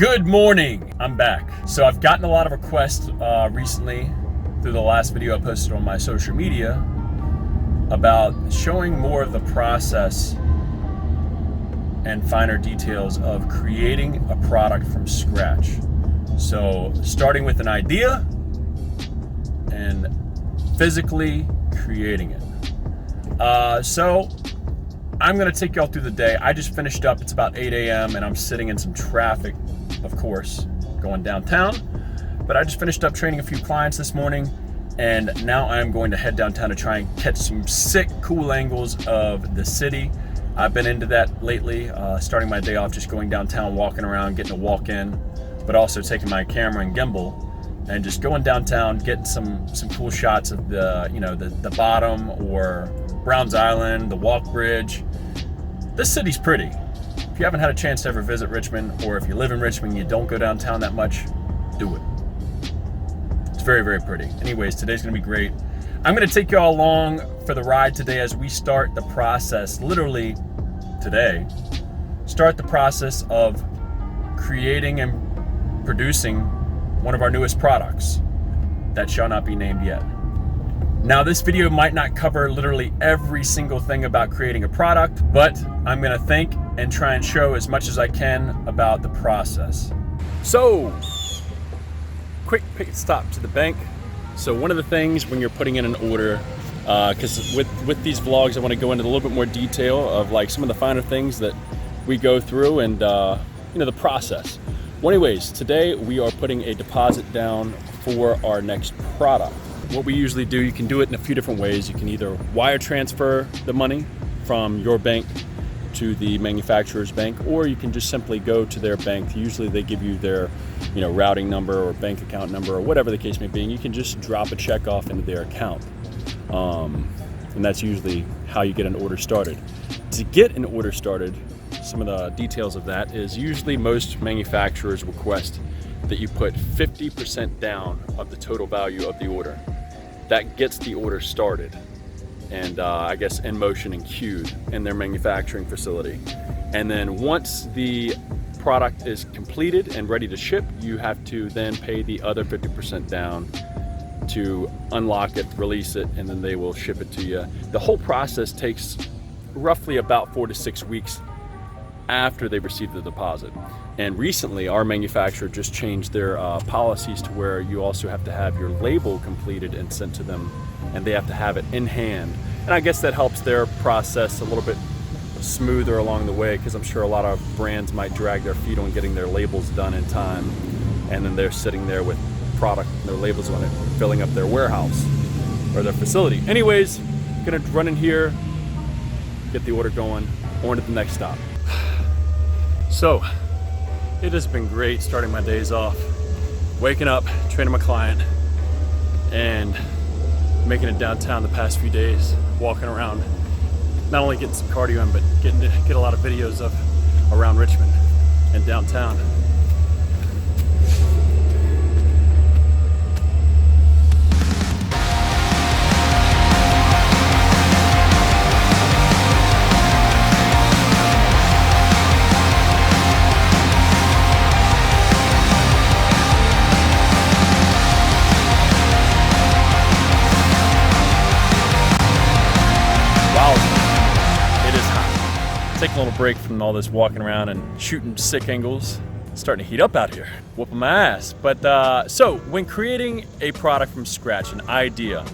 Good morning, I'm back. So I've gotten a lot of requests recently through the last video I posted on my social media about showing more of the process and finer details of creating a product from scratch. So starting with an idea and physically creating it. So I'm gonna take y'all through the day. I just finished up, it's about 8 a.m. and I'm sitting in some traffic, of course, going downtown. But I just finished up training a few clients this morning, and now I'm going to head downtown to try and catch some sick, cool angles of the city. I've been into that lately, starting my day off just going downtown, walking around, getting a walk in, but also taking my camera and gimbal and just going downtown, getting some cool shots of the bottom or Browns Island, the Walk Bridge. This city's pretty. If you haven't had a chance to ever visit Richmond, or if you live in Richmond and you don't go downtown that much, do it. It's very, very pretty. Anyways, today's gonna be great. I'm gonna take y'all along for the ride today as we start the process, literally today, start the process of creating and producing one of our newest products that shall not be named yet. Now, this video might not cover literally every single thing about creating a product, but I'm gonna think and try and show as much as I can about the process. So, quick pit stop to the bank. So one of the things when you're putting in an order, because with these vlogs, I wanna go into a little bit more detail of like some of the finer things that we go through and the process. Well, anyways, today we are putting a deposit down for our next product. What we usually do, you can do it in a few different ways. You can either wire transfer the money from your bank to the manufacturer's bank, or you can just simply go to their bank. Usually they give you their routing number or bank account number or whatever the case may be, and you can just drop a check off into their account. And that's usually how you get an order started. To get an order started, some of the details of that is usually most manufacturers request that you put 50% down of the total value of the order. That gets the order started and I guess in motion and queued in their manufacturing facility. And then once the product is completed and ready to ship, you have to then pay the other 50% down to unlock it, release it, and then they will ship it to you. The whole process takes roughly about 4 to 6 weeks after they receive the deposit. And recently our manufacturer just changed their policies to where you also have to have your label completed and sent to them, and they have to have it in hand. And I guess that helps their process a little bit smoother along the way, because I'm sure a lot of brands might drag their feet on getting their labels done in time, and then they're sitting there with product and their labels on it, filling up their warehouse or their facility. Anyways, gonna run in here, get the order going, on to the next stop. So, it has been great starting my days off, waking up, training my client, and making it downtown the past few days, walking around, not only getting some cardio in, but getting to get a lot of videos of around Richmond and downtown. Take a little break from all this walking around and shooting sick angles. It's starting to heat up out here, whooping my ass. But so when creating a product from scratch, an idea,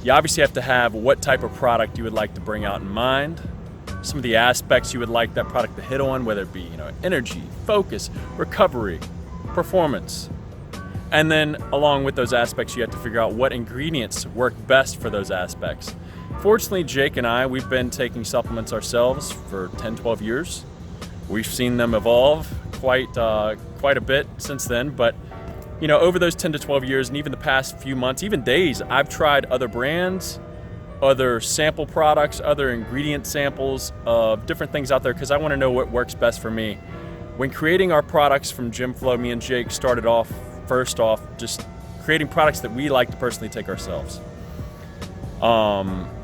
you obviously have to have what type of product you would like to bring out in mind, some of the aspects you would like that product to hit on, whether it be energy, focus, recovery, performance. And then along with those aspects, you have to figure out what ingredients work best for those aspects. Fortunately, Jake and I, we've been taking supplements ourselves for 10, 12 years. We've seen them evolve quite a bit since then, but over those 10 to 12 years and even the past few months, even days, I've tried other brands, other sample products, other ingredient samples of different things out there, because I want to know what works best for me. When creating our products from GYMFLO, me and Jake started off, first off, just creating products that we like to personally take ourselves.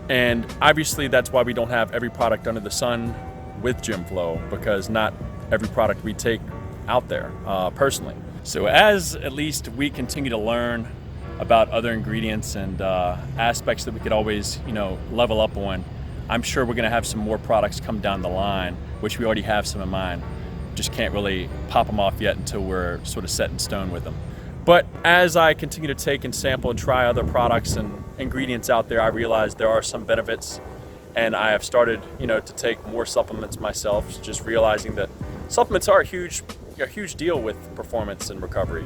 And obviously that's why we don't have every product under the sun with GYMFLO, because not every product we take out there personally. So as at least we continue to learn about other ingredients and aspects that we could always, level up on, I'm sure we're gonna have some more products come down the line, which we already have some in mind. Just can't really pop them off yet until we're sort of set in stone with them. But as I continue to take and sample and try other products and ingredients out there, I realize there are some benefits, and I have started, to take more supplements myself, just realizing that supplements are a huge deal with performance and recovery.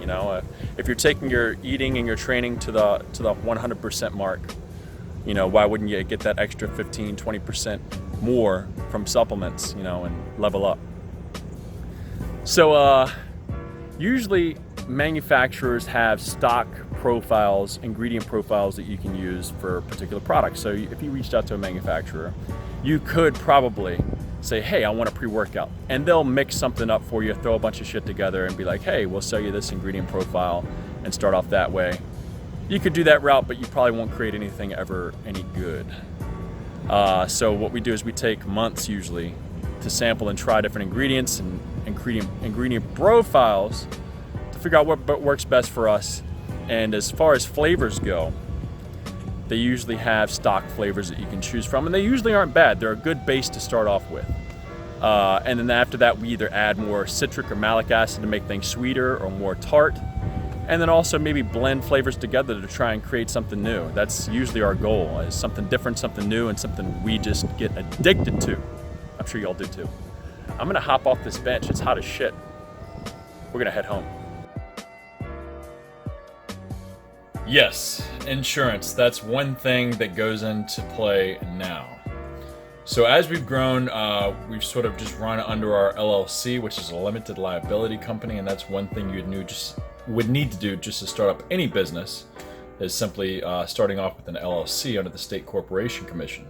If you're taking your eating and your training to the 100% mark, why wouldn't you get that extra 15, 20% more from supplements, and level up? So usually manufacturers have stock profiles, ingredient profiles that you can use for particular products. So if you reached out to a manufacturer, you could probably say, hey, I want a pre-workout, and they'll mix something up for you, throw a bunch of shit together and be like, hey, we'll sell you this ingredient profile and start off that way. You could do that route, but you probably won't create anything ever any good. So what we do is we take months usually to sample and try different ingredients and ingredient profiles to figure out what works best for us. And as far as flavors go, they usually have stock flavors that you can choose from, and they usually aren't bad. They're a good base to start off with. And then after that, we either add more citric or malic acid to make things sweeter or more tart, and then also maybe blend flavors together to try and create something new. That's usually our goal, is something different, something new, and something we just get addicted to. I'm sure y'all do too. I'm gonna hop off this bench. It's hot as shit. We're gonna head home. Yes, insurance. That's one thing that goes into play now. So as we've grown, we've sort of just run under our LLC, which is a limited liability company, and that's one thing you would need to do just to start up any business, is simply starting off with an LLC under the State Corporation Commission.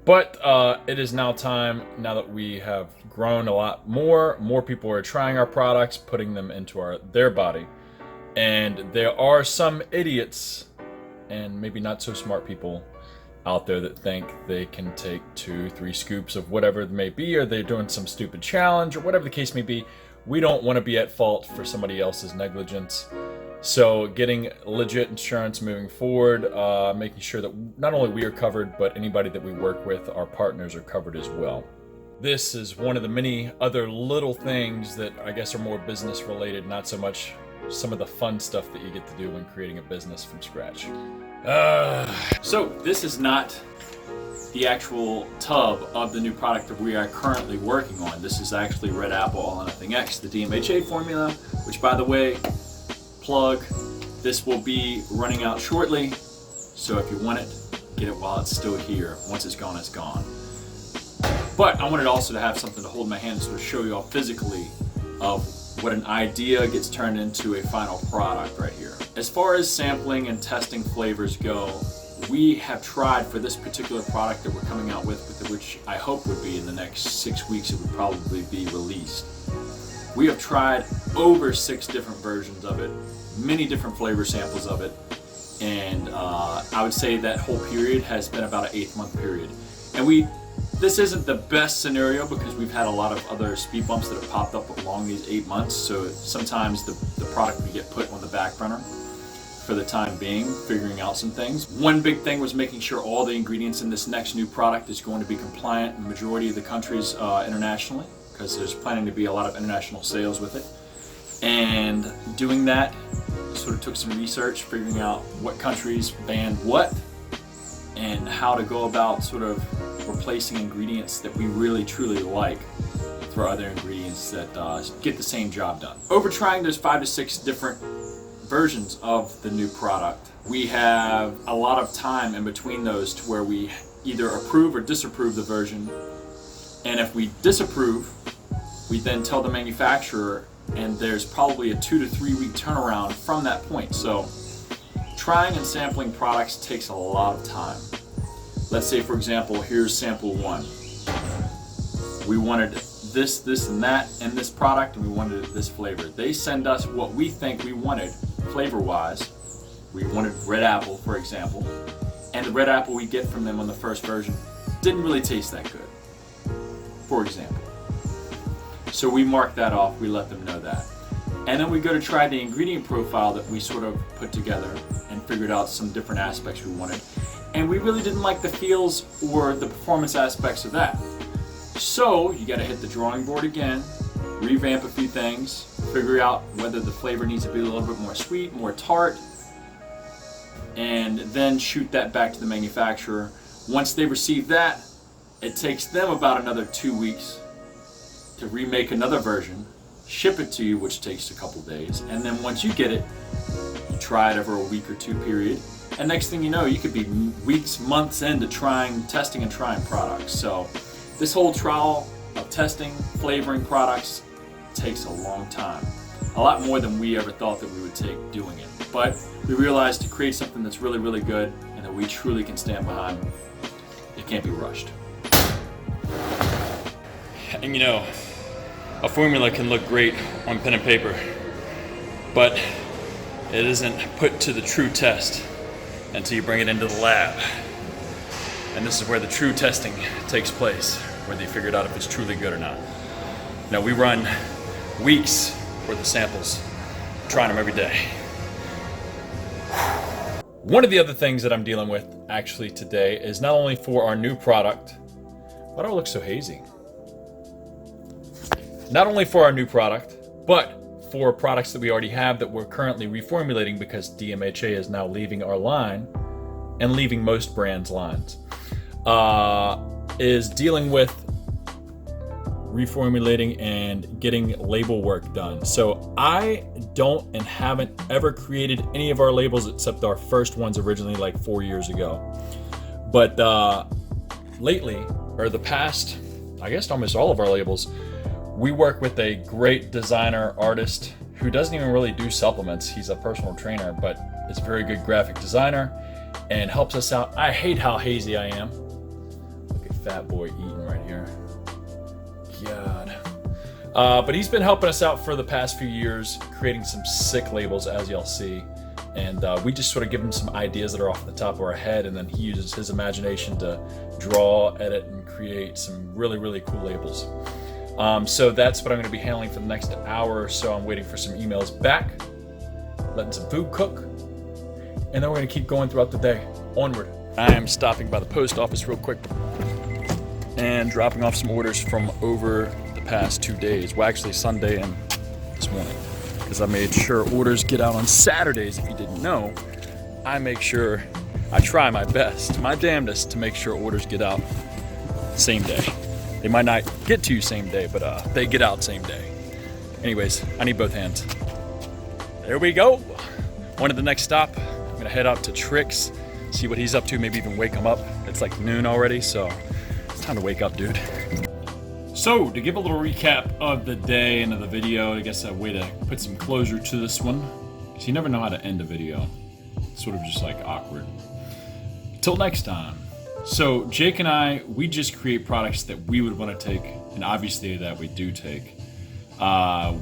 But it is now time, now that we have grown a lot more people are trying our products, putting them into their body. And there are some idiots and maybe not so smart people out there that think they can take 2-3 scoops of whatever it may be, or they're doing some stupid challenge, or whatever the case may be. We don't want to be at fault for somebody else's negligence. So getting legit insurance moving forward, making sure that not only we are covered, but anybody that we work with, our partners, are covered as well. This is one of the many other little things that I guess are more business related, not so much some of the fun stuff that you get to do when creating a business from scratch. So this is not the actual tub of the new product that we are currently working on. This is actually Red Apple All or Nothing X, the DMHA formula, which, by the way, plug, this will be running out shortly. So if you want it, get it while it's still here. Once it's gone, it's gone. But I wanted also to have something to hold in my hand to sort of show you all physically of what an idea gets turned into a final product right here. As far as sampling and testing flavors go, we have tried for this particular product that we're coming out with, which I hope would be in the next 6 weeks, it would probably be released. We have tried over 6 different versions of it, many different flavor samples of it, and I would say that whole period has been about an 8-month period. And this isn't the best scenario because we've had a lot of other speed bumps that have popped up along these 8 months, so sometimes the product would get put on the back burner for the time being, figuring out some things. One big thing was making sure all the ingredients in this next new product is going to be compliant in the majority of the countries internationally, because there's planning to be a lot of international sales with it. And doing that sort of took some research, figuring out what countries banned what, and how to go about sort of replacing ingredients that we really truly like for other ingredients that get the same job done. Over trying, there's 5 to 6 different versions of the new product. We have a lot of time in between those to where we either approve or disapprove the version, and if we disapprove, we then tell the manufacturer, and there's probably a 2 to 3 week turnaround from that point. So trying and sampling products takes a lot of time. Let's say, for example, here's sample 1. We wanted this, and that in this product, and we wanted this flavor. They send us what we think we wanted flavor-wise. We wanted red apple, for example, and the red apple we get from them on the first version didn't really taste that good, for example. So we mark that off, we let them know that. And then we go to try the ingredient profile that we sort of put together and figured out some different aspects we wanted. And we really didn't like the feels or the performance aspects of that. So you gotta hit the drawing board again, revamp a few things, figure out whether the flavor needs to be a little bit more sweet, more tart, and then shoot that back to the manufacturer. Once they receive that, it takes them about another 2 weeks to remake another version, ship it to you, which takes a couple days, and then once you get it, you try it over a week or two period, and next thing you know, you could be weeks, months into testing and trying products. So this whole trial of testing, flavoring products takes a long time. A lot more than we ever thought that we would take doing it. But we realized to create something that's really, really good and that we truly can stand behind, it can't be rushed. And you know, a formula can look great on pen and paper, but it isn't put to the true test until you bring it into the lab. And this is where the true testing takes place, where they figure out if it's truly good or not. Now, we run weeks worth of samples, trying them every day. One of the other things that I'm dealing with actually today is not only for our new product, why do I look so hazy? Not only for our new product, but for products that we already have that we're currently reformulating because DMHA is now leaving our line and leaving most brands' lines, is dealing with reformulating and getting label work done. So I don't and haven't ever created any of our labels except our first ones originally like 4 years ago. But lately, or the past, I guess almost all of our labels, we work with a great designer artist who doesn't even really do supplements. He's a personal trainer, but is a very good graphic designer and helps us out. I hate how hazy I am. Look at Fat Boy eating right here. God. But he's been helping us out for the past few years, creating some sick labels, as y'all see. And we just sort of give him some ideas that are off the top of our head, and then he uses his imagination to draw, edit, and create some really, really cool labels. So that's what I'm going to be handling for the next hour or so. I'm waiting for some emails back, letting some food cook, and then we're going to keep going throughout the day. Onward. I am stopping by the post office real quick and dropping off some orders from over the past 2 days. Well, actually Sunday and this morning, because I made sure orders get out on Saturdays. If you didn't know, I try my best, my damnedest, to make sure orders get out same day. They might not get to you same day, but they get out same day. Anyways, I need both hands. There we go. On to the next stop. I'm gonna head out to Trix, see what he's up to, maybe even wake him up. It's like noon already, so it's time to wake up, dude. So, to give a little recap of the day and of the video, I guess a way to put some closure to this one, because you never know how to end a video. It's sort of just like awkward. Till next time. So Jake and I, we just create products that we would want to take, and obviously that we do take.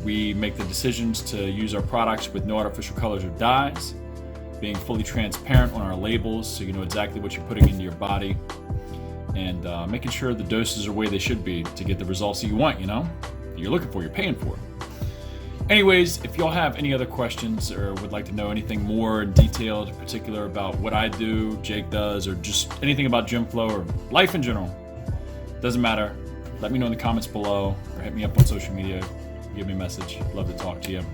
We make the decisions to use our products with no artificial colors or dyes, being fully transparent on our labels so you know exactly what you're putting into your body, and making sure the doses are where they should be to get the results that you want, you know? You're looking for, you're paying for. Anyways, if y'all have any other questions or would like to know anything more detailed, in particular about what I do, Jake does, or just anything about GYMFLO or life in general, doesn't matter. Let me know in the comments below or hit me up on social media. Give me a message. Love to talk to you.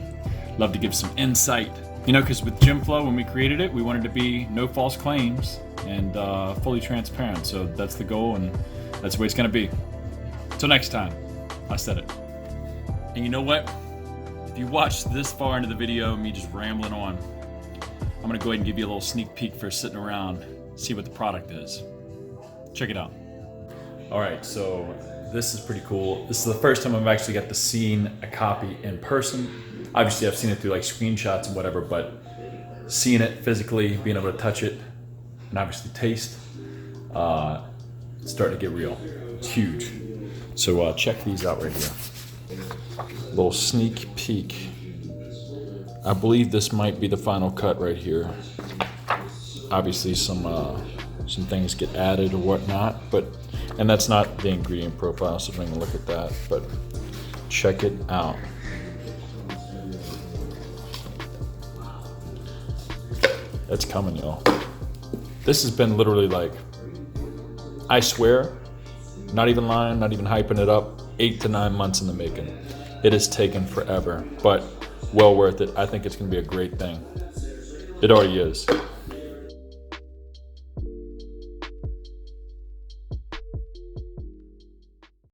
Love to give some insight. You know, because with GYMFLO, when we created it, we wanted to be no false claims and fully transparent. So that's the goal, and that's the way it's going to be. Till next time, I said it. And you know what? If you watched this far into the video, me just rambling on, I'm gonna go ahead and give you a little sneak peek for sitting around, see what the product is. Check it out. All right, so this is pretty cool. This is the first time I've actually got to see a copy in person. Obviously, I've seen it through like screenshots and whatever, but seeing it physically, being able to touch it, and obviously taste, it's starting to get real. It's huge. So check these out right here. Little sneak peek. I believe this might be the final cut right here. Obviously some things get added or whatnot, and that's not the ingredient profile, so we're gonna look at that. But Check it out. It's coming, y'all. This has been literally like, I swear, not even lying, not even hyping it up, 8 to 9 months in the making. It has taken forever, but well worth it. I think it's gonna be a great thing. It already is.